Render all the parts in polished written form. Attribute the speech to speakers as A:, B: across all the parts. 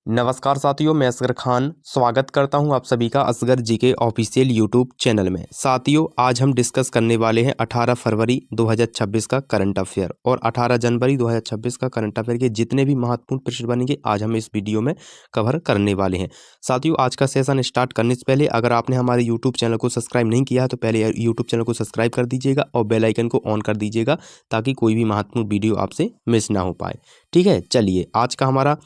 A: नमस्कार साथियों, मैं असगर खान स्वागत करता हूं आप सभी का Asgar GK official YouTube channel में। साथियों, आज हम डिस्कस करने वाले हैं 18 फरवरी 2026 का करंट अफेयर और 18 जनवरी 2026 का करंट अफेयर के जितने भी महत्वपूर्ण प्रश्न बनेंगे आज हम इस वीडियो में कवर करने वाले हैं। साथियों, आज का सेशन स्टार्ट करने से पहले अगर आपने हमारे यूट्यूब चैनल को सब्सक्राइब नहीं किया है तो पहले यूट्यूब चैनल को सब्सक्राइब कर दीजिएगा और बेल आइकन को ऑन कर दीजिएगा ताकि कोई भी महत्वपूर्ण वीडियो आपसे मिस ना हो पाए। ठीक है, चलिए आज का हमारा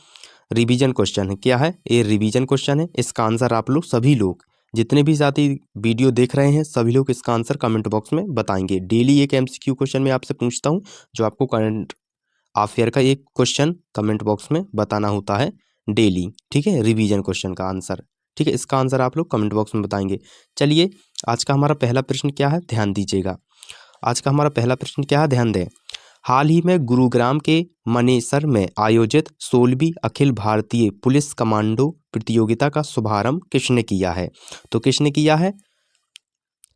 A: रिवीजन क्वेश्चन है। क्या है ये? रिवीजन क्वेश्चन है। इसका आंसर आप लोग सभी लोग जितने भी साथी वीडियो देख रहे हैं सभी लोग इसका आंसर कमेंट बॉक्स में बताएंगे। डेली एक एमसीक्यू क्वेश्चन मैं आपसे पूछता हूं जो आपको करंट अफेयर का एक क्वेश्चन कमेंट बॉक्स में बताना होता है डेली। ठीक है, रिवीजन क्वेश्चन का आंसर। ठीक है, इसका आंसर आप लोग कमेंट बॉक्स में बताएंगे। चलिए आज का हमारा पहला प्रश्न क्या है, ध्यान दीजिएगा। आज का हमारा पहला प्रश्न क्या है, ध्यान दें। हाल ही में गुरुग्राम के मनेसर में आयोजित 16वीं अखिल भारतीय पुलिस कमांडो प्रतियोगिता का शुभारंभ किसने किया है? तो किसने किया है?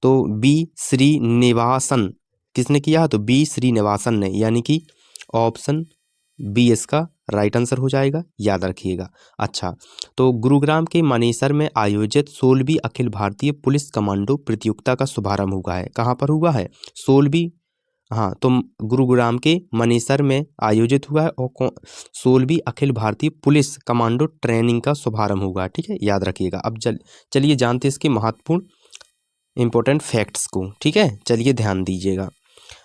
A: तो बी श्रीनिवासन। किसने किया है? तो बी श्रीनिवासन ने, यानी कि ऑप्शन बी इसका राइट आंसर हो जाएगा, याद रखिएगा। अच्छा, तो गुरुग्राम के मनेसर में आयोजित 16वीं अखिल भारतीय पुलिस कमांडो प्रतियोगिता का शुभारंभ हुआ है। कहाँ पर हुआ है? 16वीं, हाँ, तो गुरुग्राम के मनेसर में आयोजित हुआ है और 16वीं Akhil Bharatiya police commando training का शुभारंभ हुआ है। ठीक है, याद रखिएगा। अब चलिए जानते हैं इसके महत्वपूर्ण इंपॉर्टेंट फैक्ट्स को। ठीक है, चलिए ध्यान दीजिएगा।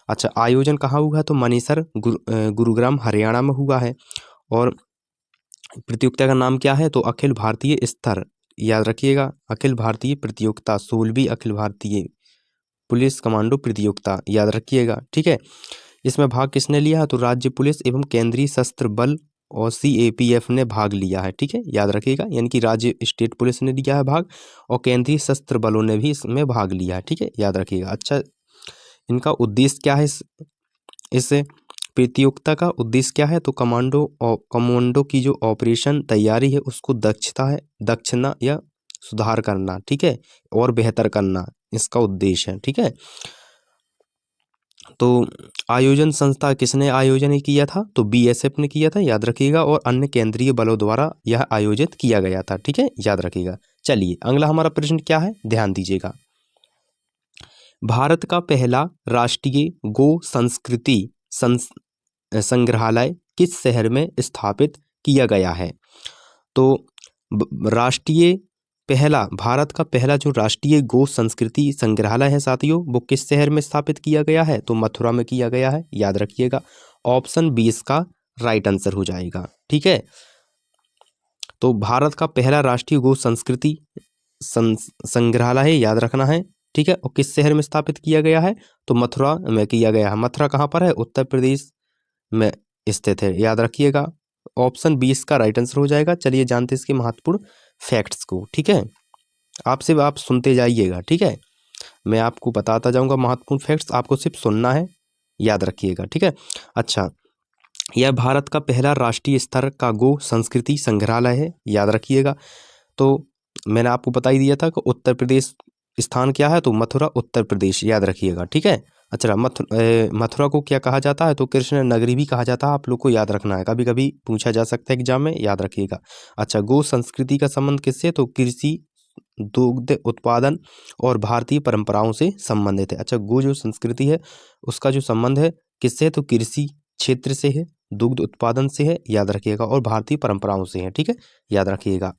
A: अच्छा, आयोजन कहाँ हुआ है? तो मनेसर गुरुग्राम हरियाणा में हुआ है और प्रतियोगिता का नाम क्या है? तो अखिल भारतीय स्तर, याद रखिएगा, अखिल भारतीय प्रतियोगिता, 16वीं अखिल भारतीय पुलिस कमांडो प्रतियोगिता, याद रखिएगा। ठीक है, इसमें भाग किसने लिया है? तो राज्य पुलिस एवं केंद्रीय सशस्त्र बल और सीएपीएफ ने भाग लिया है। ठीक है, याद रखिएगा, यानी कि राज्य स्टेट पुलिस ने लिया है भाग और केंद्रीय सशस्त्र बलों ने भी इसमें भाग लिया है। ठीक है, याद रखिएगा। अच्छा, इनका उद्देश्य क्या है? इस प्रतियोगिता का उद्देश्य क्या है? तो कमांडो की जो ऑपरेशन तैयारी है उसको दक्षता या सुधार करना, ठीक है, और बेहतर करना इसका उद्देश्य है। ठीक है, तो आयोजन संस्था किसने आयोजन किया था? तो बीएसएफ ने किया था, याद रखिएगा, और अन्य केंद्रीय बलों द्वारा यह आयोजित किया गया था। ठीक है, याद रखिएगा। चलिए अगला हमारा प्रश्न क्या है, ध्यान दीजिएगा। भारत का पहला राष्ट्रीय गो संस्कृति संग्रहालय किस शहर में स्थापित किया गया है? तो भारत का पहला जो राष्ट्रीय गो संस्कृति संग्रहालय है साथियों, वो किस शहर में स्थापित किया गया है? तो मथुरा में किया गया है, याद रखिएगा। ऑप्शन बी इसका राइट आंसर हो जाएगा। ठीक है, तो भारत का पहला राष्ट्रीय गो संस्कृति संग्रहालय है, याद रखना है। ठीक है, और किस शहर में स्थापित किया गया है? तो मथुरा में किया गया है। मथुरा कहाँ पर है? उत्तर प्रदेश में स्थित है, याद रखिएगा। ऑप्शन बी इसका राइट आंसर हो जाएगा। चलिए जानते हैं इसके महत्वपूर्ण फैक्ट्स को। ठीक है, आप सुनते जाइएगा। ठीक है, मैं आपको बताता जाऊंगा महत्वपूर्ण फैक्ट्स, आपको सिर्फ सुनना है, याद रखिएगा। ठीक है, अच्छा, यह भारत का पहला राष्ट्रीय स्तर का गो संस्कृति संग्रहालय है, याद रखिएगा। तो मैंने आपको बता ही दिया था कि उत्तर प्रदेश स्थान क्या है? तो मथुरा, उत्तर प्रदेश, याद रखिएगा। ठीक है, अच्छा, मथुरा को क्या कहा जाता है? तो कृष्ण नगरी भी कहा जाता है, आप लोग को याद रखना है, कभी कभी पूछा जा सकता है एग्जाम में, याद रखिएगा। अच्छा, गो संस्कृति का संबंध किससे? तो कृषि, दुग्ध उत्पादन और भारतीय परंपराओं से संबंधित है। अच्छा, गो जो संस्कृति है उसका जो संबंध है किससे है? तो कृषि क्षेत्र से है, दुग्ध उत्पादन से है, याद रखिएगा, और भारतीय परंपराओं से है। ठीक है, याद रखिएगा।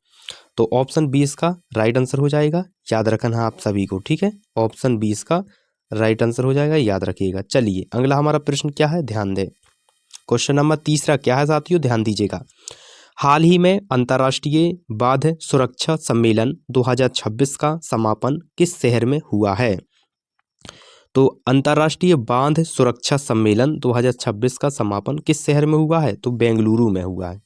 A: तो ऑप्शन बी इसका राइट आंसर हो जाएगा, याद रखना है आप सभी को। ठीक है, ऑप्शन बी इसका राइट आंसर हो जाएगा, याद रखिएगा। चलिए अगला हमारा प्रश्न क्या है, ध्यान दें। क्वेश्चन नंबर तीसरा क्या है साथियों, ध्यान दीजिएगा। हाल ही में अंतर्राष्ट्रीय बाघ सुरक्षा सम्मेलन 2026 का समापन किस शहर में हुआ है? तो अंतर्राष्ट्रीय बाघ सुरक्षा सम्मेलन 2026 का समापन किस शहर में हुआ है? तो बेंगलुरु में हुआ है।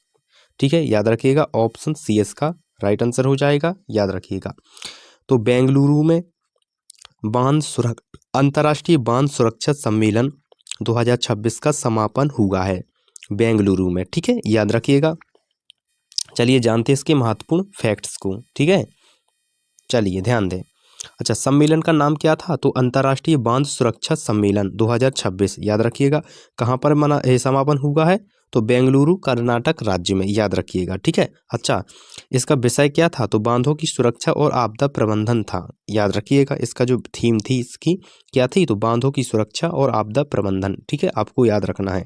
A: ठीक है, याद रखिएगा, ऑप्शन सी इसका राइट आंसर हो जाएगा, याद रखिएगा। तो बेंगलुरु में अंतर्राष्ट्रीय बांध सुरक्षा सम्मेलन 2026 का समापन हुआ है बेंगलुरु में। ठीक है, याद रखिएगा। चलिए जानते हैं इसके महत्वपूर्ण फैक्ट्स को। ठीक है, चलिए ध्यान दें। अच्छा, सम्मेलन का नाम क्या था? तो अंतर्राष्ट्रीय बांध सुरक्षा सम्मेलन 2026, याद रखिएगा। कहाँ पर समापन हुआ है? तो बेंगलुरु कर्नाटक राज्य में, याद रखिएगा। ठीक है। अच्छा, इसका विषय क्या था? तो बांधों की सुरक्षा और आपदा प्रबंधन था, याद रखिएगा। इसका जो थीम थी इसकी क्या थी? तो बांधों की सुरक्षा और आपदा प्रबंधन। ठीक है, आपको याद रखना है।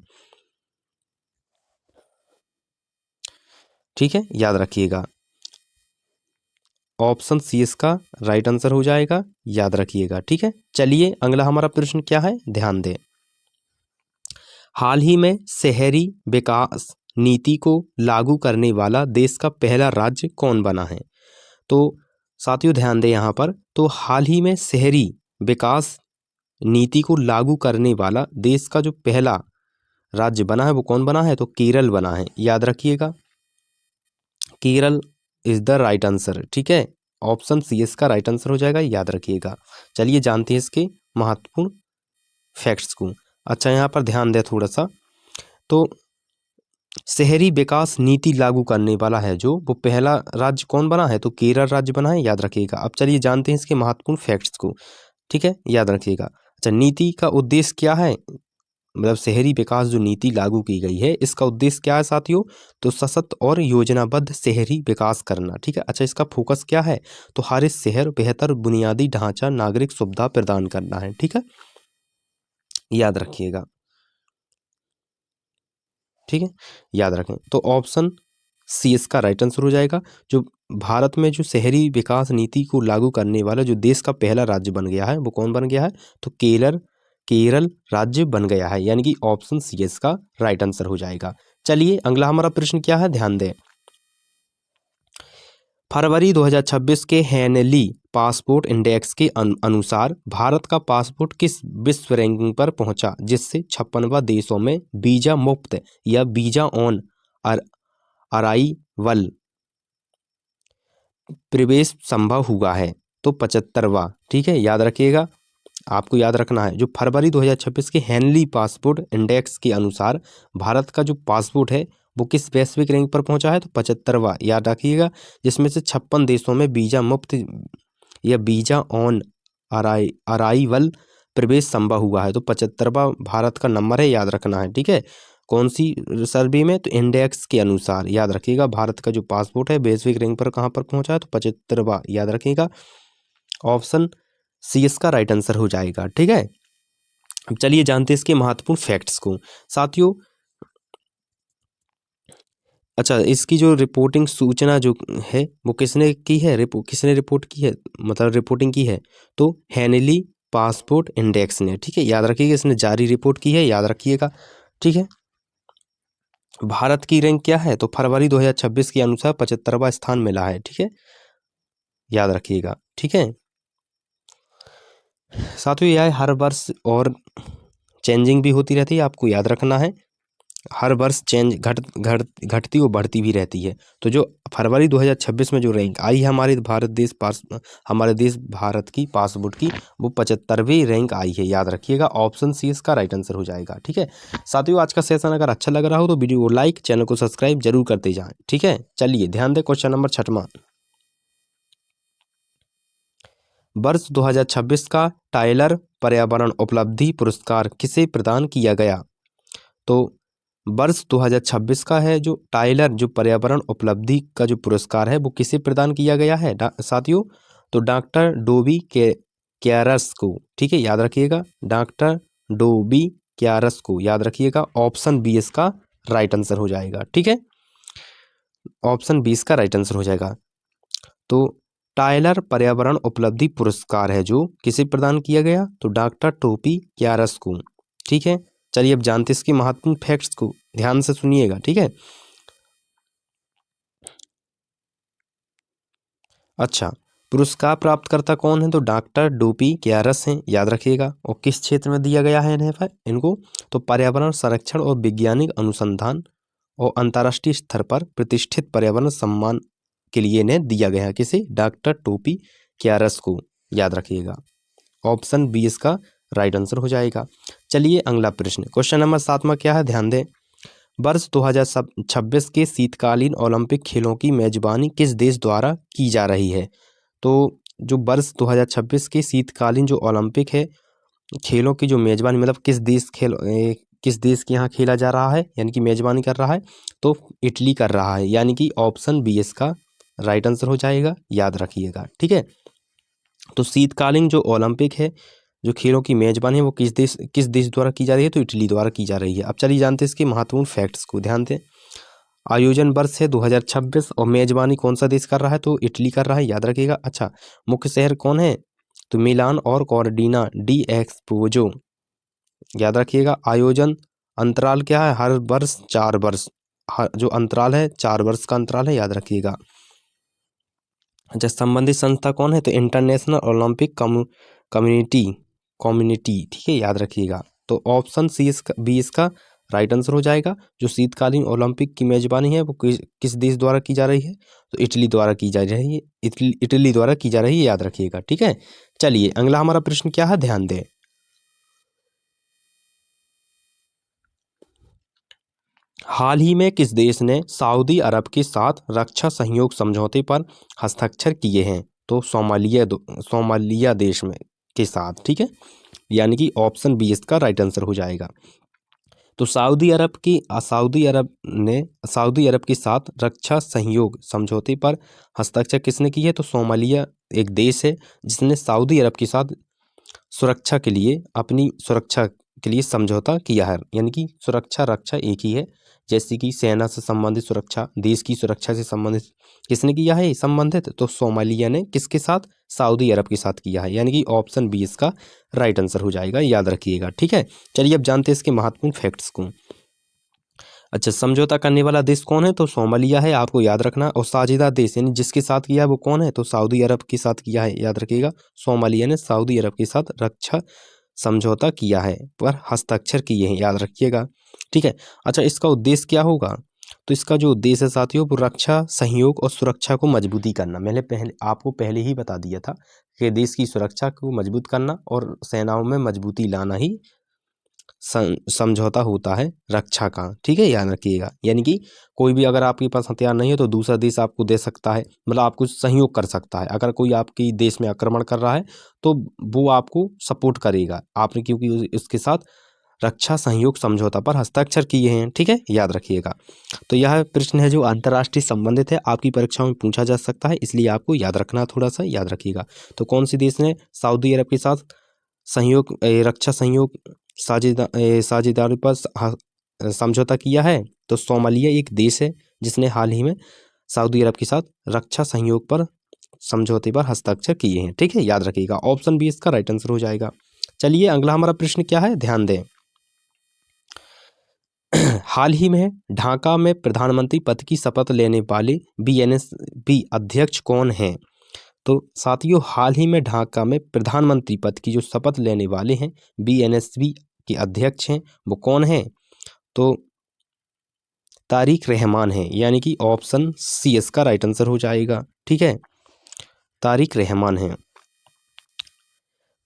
A: ठीक है, याद रखिएगा। ऑप्शन सी इसका राइट आंसर हो जाएगा, याद रखिएगा। ठीक है, चलिए अगला हमारा प्रश्न क्या है, ध्यान दें। हाल ही में शहरी विकास नीति को लागू करने वाला देश का पहला राज्य कौन बना है? तो साथियों ध्यान दें यहाँ पर, तो हाल ही में शहरी विकास नीति को लागू करने वाला देश का जो पहला राज्य बना है वो कौन बना है? तो केरल बना है, याद रखिएगा। Kerala is the right answer. ठीक है, ऑप्शन सी इसका राइट आंसर हो जाएगा, याद रखिएगा। चलिए जानते हैं इसके महत्वपूर्ण फैक्ट्स को। अच्छा, यहाँ पर ध्यान दें थोड़ा सा, तो शहरी विकास नीति लागू करने वाला है जो, वो पहला राज्य कौन बना है? तो केरल राज्य बना है, याद रखिएगा। अब चलिए जानते हैं इसके महत्वपूर्ण फैक्ट्स को। ठीक है, याद रखिएगा। अच्छा, नीति का उद्देश्य क्या है? मतलब शहरी विकास जो नीति लागू की गई है इसका उद्देश्य क्या है साथियों? तो सशक्त और योजनाबद्ध शहरी विकास करना। ठीक है। अच्छा, इसका फोकस क्या है? तो हर शहर बेहतर बुनियादी ढांचा नागरिक सुविधा प्रदान करना है। ठीक है, याद रखिएगा। ठीक है, याद रखें। तो ऑप्शन सी इसका राइट आंसर हो जाएगा। जो भारत में जो शहरी विकास नीति को लागू करने वाला जो देश का पहला राज्य बन गया है वो कौन बन गया है? तो केरल राज्य बन गया है, यानी कि ऑप्शन सी इसका राइट आंसर हो जाएगा। चलिए अगला हमारा प्रश्न क्या है, ध्यान दें। फरवरी 2026 के हेनली पासपोर्ट इंडेक्स के अनुसार भारत का पासपोर्ट किस विश्व रैंकिंग पर पहुंचा, जिससे 56वां देशों में वीजा मुक्त या वीजा ऑन अराइवल प्रवेश संभव हुआ है? तो 75वां। ठीक है, याद रखिएगा, आपको याद रखना है। जो फरवरी 2026 के हेनली पासपोर्ट इंडेक्स के अनुसार भारत का जो पासपोर्ट है वो किस वैश्विक रैंक पर पहुंचा है? तो 75वां, याद रखिएगा। जिसमें से 56 देशों में वीजा मुक्त या वीजा ऑन अराइवल प्रवेश संभव हुआ है। तो 75वां भारत का नंबर है, याद रखना है। ठीक है, कौन सी सर्वे में? तो इंडेक्स के अनुसार, याद रखिएगा। भारत का जो पासपोर्ट है वैश्विक रैंक पर कहाँ पर पहुंचा है? तो 75वां, याद रखिएगा। ऑप्शन सी इसका राइट आंसर हो जाएगा। ठीक है, अब चलिए जानते हैं इसके महत्वपूर्ण फैक्ट्स को साथियों। अच्छा, इसकी जो रिपोर्टिंग सूचना जो है वो किसने की है? किसने रिपोर्ट की है, मतलब रिपोर्टिंग की है? तो हेनली पासपोर्ट इंडेक्स ने। ठीक है, याद रखिएगा, इसने जारी रिपोर्ट की है, याद रखिएगा। ठीक है, भारत की रैंक क्या है? तो फरवरी 2026 के अनुसार 75वां स्थान मिला है। ठीक है, याद रखिएगा। ठीक है साथियों, यह हर वर्ष और चेंजिंग भी होती रहती है, आपको याद रखना है। हर वर्ष चेंज घटती और बढ़ती भी रहती है। तो जो फरवरी 2026 में जो रैंक आई है हमारे देश भारत की पासपोर्ट की, वो 75वीं रैंक आई है, याद रखिएगा। ऑप्शन सी इसका राइट आंसर हो जाएगा। ठीक है साथियों, आज का सेशन अगर अच्छा लग रहा हो तो वीडियो को लाइक, चैनल को सब्सक्राइब जरूर करते जाएं। ठीक है, चलिए ध्यान दें। क्वेश्चन नंबर 6वां, वर्ष 2026 का टाइलर पर्यावरण उपलब्धि पुरस्कार किसे प्रदान किया गया? तो वर्ष 2026 का है जो टाइलर जो पर्यावरण उपलब्धि का जो पुरस्कार है वो किसे प्रदान किया गया है साथियों? तो डॉक्टर डोबी के क्यारस को। ठीक है, याद रखिएगा, डॉक्टर डोबी क्यारस को, याद रखिएगा। ऑप्शन बी इसका राइट आंसर हो जाएगा। ठीक है, ऑप्शन 20 का राइट आंसर हो जाएगा। तो टाइलर पर्यावरण उपलब्धि पुरस्कार है जो किसे प्रदान किया गया? तो डॉक्टर टोपी क्यारस को। ठीक है, चलिए अब जानते हैं इसकी महत्वपूर्ण फैक्ट्स को, ध्यान से सुनिएगा। ठीक है, अच्छा, पुरस्कार प्राप्तकर्ता कौन है? तो डॉक्टर डोपी क्यारस हैं, याद रखिएगा। और किस क्षेत्र में दिया गया है इनको? तो पर्यावरण संरक्षण और वैज्ञानिक अनुसंधान और अंतर्राष्ट्रीय स्तर पर प्रतिष्ठित पर्यावरण सम्मान के लिए इन्हें दिया गया है। किसे? डॉक्टर टोपी क्यारस को, याद रखिएगा। ऑप्शन बी इसका राइट आंसर हो जाएगा। चलिए अगला प्रश्न, क्वेश्चन नंबर 7वां क्या है, ध्यान दें। वर्ष 2026 के शीतकालीन ओलंपिक खेलों की मेजबानी किस देश द्वारा की जा रही है? तो जो वर्ष 2026 के शीतकालीन जो ओलंपिक है खेलों की जो मेजबानी, मतलब किस देश किस देश के यहाँ खेला जा रहा है, यानी कि मेजबानी कर रहा है, तो इटली कर रहा है, यानी कि ऑप्शन बी इसका राइट आंसर हो जाएगा, याद रखिएगा। ठीक है, तो शीतकालीन जो ओलंपिक है, जो खेलों की मेजबानी है, वो किस देश द्वारा की जा रही है, तो इटली द्वारा की जा रही है। अब चलिए जानते हैं इसके महत्वपूर्ण फैक्ट्स को, ध्यान दें। आयोजन वर्ष है 2026 और मेजबानी कौन सा देश कर रहा है, तो इटली कर रहा है, याद रखिएगा। अच्छा, मुख्य शहर कौन है, तो मिलान और कॉर्डिना डी एक्सपोजो, याद रखिएगा। आयोजन अंतराल क्या है, हर वर्ष 4 वर्ष, जो अंतराल है 4 वर्ष का अंतराल है, याद रखिएगा। अच्छा, संबंधित संस्था कौन है, तो इंटरनेशनल ओलंपिक कम्युनिटी, ठीक है, याद रखिएगा। तो ऑप्शन बी इसका राइट आंसर हो जाएगा। जो शीतकालीन ओलंपिक की मेजबानी है वो किस देश द्वारा की जा रही है, तो इटली द्वारा की जा रही है, इटली द्वारा की जा रही है, याद रखिएगा। ठीक है, चलिए अगला हमारा प्रश्न क्या है, ध्यान दें। हाल ही में किस देश ने सऊदी अरब के साथ रक्षा सहयोग समझौते पर हस्ताक्षर किए हैं, तो सोमालिया देश में के साथ, ठीक है, यानी कि ऑप्शन बी इसका राइट आंसर हो जाएगा। तो सऊदी अरब के साथ रक्षा सहयोग समझौते पर हस्ताक्षर किसने की है, तो सोमालिया एक देश है जिसने सऊदी अरब के साथ सुरक्षा के लिए, अपनी सुरक्षा के लिए समझौता किया है, यानी कि सुरक्षा रक्षा एक ही है, जैसे कि सेना से संबंधित सुरक्षा, देश की सुरक्षा से संबंधित किसने किया है संबंधित, तो सोमालिया ने किसके साथ, सऊदी अरब के साथ किया है, यानी कि ऑप्शन बी इसका राइट आंसर हो जाएगा, याद रखिएगा। ठीक है, चलिए अब जानते हैं इसके महत्वपूर्ण फैक्ट्स को। अच्छा, समझौता करने वाला देश कौन है, तो सोमालिया है, आपको याद रखना। और साझेदार देश यानी जिसके साथ किया है वो कौन है, तो सऊदी अरब के साथ किया है, याद रखिएगा। सोमालिया ने सऊदी अरब के साथ रक्षा समझौता किया है, पर हस्ताक्षर किए हैं, याद रखिएगा। ठीक है, अच्छा, इसका उद्देश्य क्या होगा, तो इसका जो उद्देश्य है साथियों, वो रक्षा सहयोग और सुरक्षा को मजबूती करना। मैंने आपको पहले ही बता दिया था कि देश की सुरक्षा को मजबूत करना और सेनाओं में मजबूती लाना ही समझौता होता है रक्षा का। ठीक है, याद रखिएगा, यानी कि कोई भी अगर आपके पास हथियार नहीं है तो दूसरा देश आपको दे सकता है, मतलब आपको सहयोग कर सकता है। अगर कोई आपके देश में आक्रमण कर रहा है तो वो आपको सपोर्ट करेगा, आपने क्योंकि उसके साथ रक्षा सहयोग समझौता पर हस्ताक्षर किए हैं। ठीक है, याद रखिएगा। तो यह प्रश्न है जो अंतर्राष्ट्रीय संबंधित है, आपकी परीक्षाओं में पूछा जा सकता है, इसलिए आपको याद रखना, थोड़ा सा याद रखिएगा। तो कौन सी देश ने सऊदी अरब के साथ रक्षा सहयोग साझेदारी पर समझौता किया है, तो सोमालिया एक देश है जिसने हाल ही में सऊदी अरब के साथ रक्षा सहयोग पर समझौते पर हस्ताक्षर किए हैं। ठीक है, याद रखिएगा, ऑप्शन बी इसका राइट आंसर हो जाएगा। चलिए अगला हमारा प्रश्न क्या है, ध्यान दें। हाल ही में ढाका में प्रधानमंत्री पद की शपथ लेने वाले बीएनएसबी अध्यक्ष कौन हैं, तो साथियों हाल ही में ढाका में प्रधानमंत्री पद की जो शपथ लेने वाले हैं बीएनएसबी के अध्यक्ष हैं, वो कौन हैं, तो तारिक रहमान है, यानी कि ऑप्शन सी इसका राइट आंसर हो जाएगा। ठीक है, तारिक रहमान है।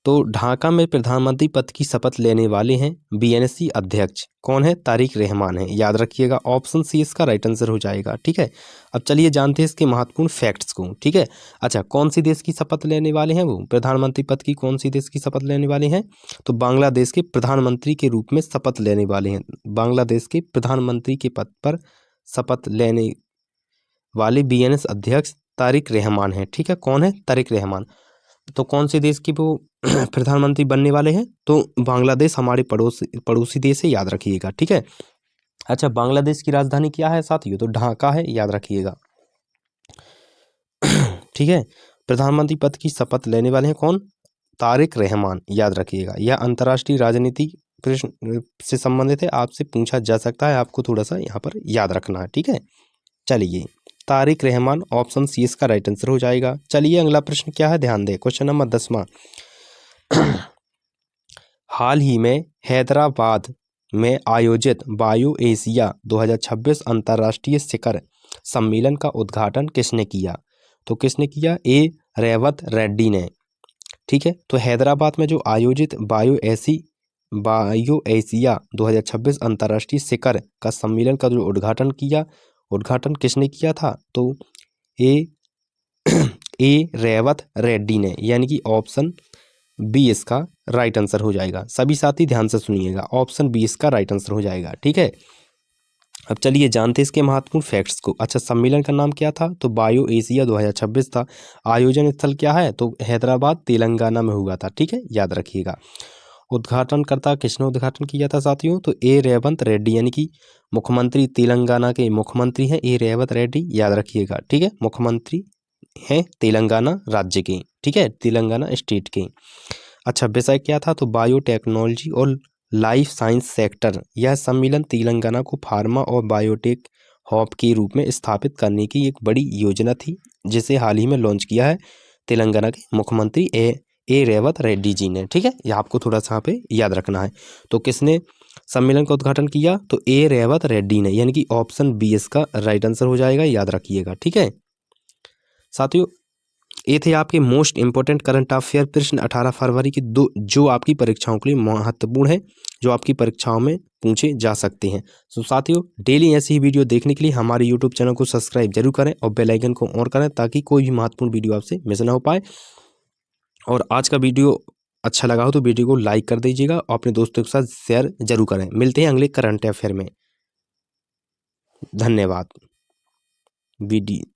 A: तो ढाका में प्रधानमंत्री पद की शपथ लेने वाले हैं बीएनएससी अध्यक्ष कौन है, तारिक रहमान है, याद रखिएगा, ऑप्शन सी इसका राइट आंसर हो जाएगा। ठीक है, अब चलिए जानते हैं इसके महत्वपूर्ण फैक्ट्स को। ठीक है, अच्छा, कौन सी देश की शपथ लेने वाले हैं वो, प्रधानमंत्री पद की कौन सी देश की शपथ लेने वाले हैं, तो बांग्लादेश के प्रधानमंत्री के रूप में शपथ लेने वाले हैं। बांग्लादेश के प्रधानमंत्री के पद पर शपथ लेने वाले बीएनएस अध्यक्ष तारिक रहमान है। ठीक है, कौन है, तारिक रहमान। तो कौन से देश के वो प्रधानमंत्री बनने वाले हैं, तो बांग्लादेश हमारे पड़ोसी देश है, याद रखिएगा। ठीक है, अच्छा, बांग्लादेश की राजधानी क्या है साथियों, तो ढाका है, याद रखिएगा। ठीक है, प्रधानमंत्री पद की शपथ लेने वाले हैं कौन, तारिक रहमान, याद रखिएगा। यह अंतर्राष्ट्रीय राजनीति प्रश्न से संबंधित है, आपसे पूछा जा सकता है, आपको थोड़ा सा यहाँ पर याद रखना है। ठीक है, चलिए, तारिक रहमान, ऑप्शन सी इसका राइट आंसर हो जाएगा। चलिए अगला प्रश्न क्या है, ध्यान दें, क्वेश्चन नंबर 10वां। हाल ही में हैदराबाद में आयोजित बायो एशिया 2026 अंतर्राष्ट्रीय शिखर सम्मेलन का उद्घाटन किसने किया, तो किसने किया, ए रेवत रेड्डी ने। ठीक है, तो हैदराबाद में जो आयोजित बायो एशिया 2026 अंतर्राष्ट्रीय शिखर का सम्मेलन का जो उद्घाटन किसने किया था, तो ए रेवत रेड्डी ने, यानी कि ऑप्शन बी इसका राइट आंसर हो जाएगा। सभी साथी ध्यान से सुनिएगा, ऑप्शन बी इसका राइट आंसर हो जाएगा। ठीक है, अब चलिए जानते हैं इसके महत्वपूर्ण फैक्ट्स को। अच्छा, सम्मेलन का नाम क्या था? तो बायो एशिया 2026 था। आयोजन स्थल क्या है? तो हैदराबाद तेलंगाना में हुआ था। ठीक है, याद रखिएगा। उद्घाटनकर्ता किसने उद्घाटन किया था साथियों? तो ए रेवंत रेड्डी, यानी कि मुख्यमंत्री तेलंगाना के मुख्यमंत्री हैं ए रेवंत रेड्डी, याद रखिएगा। ठीक है, मुख्यमंत्री हैं तेलंगाना राज्य के, ठीक है, तेलंगाना स्टेट के। अच्छा, विषय क्या था? तो बायोटेक्नोलॉजी और लाइफ साइंस सेक्टर। यह सम्मेलन तेलंगाना को फार्मा और बायोटेक हब के रूप में स्थापित करने की एक बड़ी योजना थी, जिसे हाल ही में लॉन्च किया है तेलंगाना के मुख्यमंत्री ए रेवंत रेड्डी जी ने। ठीक है, यह आपको थोड़ा सा यहाँ पे याद रखना है। तो किसने सम्मेलन का उद्घाटन किया? तो ए रेवंत रेड्डी ने, यानी कि ऑप्शन बी इसका राइट आंसर हो जाएगा, याद रखिएगा। ठीक है साथियों, ये थे आपके मोस्ट इंपॉर्टेंट करंट अफेयर प्रश्न 18 फरवरी की, दो जो आपकी परीक्षाओं के लिए महत्वपूर्ण है, जो आपकी परीक्षाओं में पूछे जा सकते हैं। तो साथियों, डेली ऐसी ही वीडियो देखने के लिए हमारे यूट्यूब चैनल को सब्सक्राइब जरूर करें और बेल आइकन को ऑन करें, ताकि कोई भी महत्वपूर्ण वीडियो आपसे मिस ना हो पाए। और आज का वीडियो अच्छा लगा हो तो वीडियो को लाइक कर दीजिएगा और अपने दोस्तों के साथ शेयर जरूर करें। मिलते हैं अगले करंट अफेयर में। धन्यवाद। वीडियो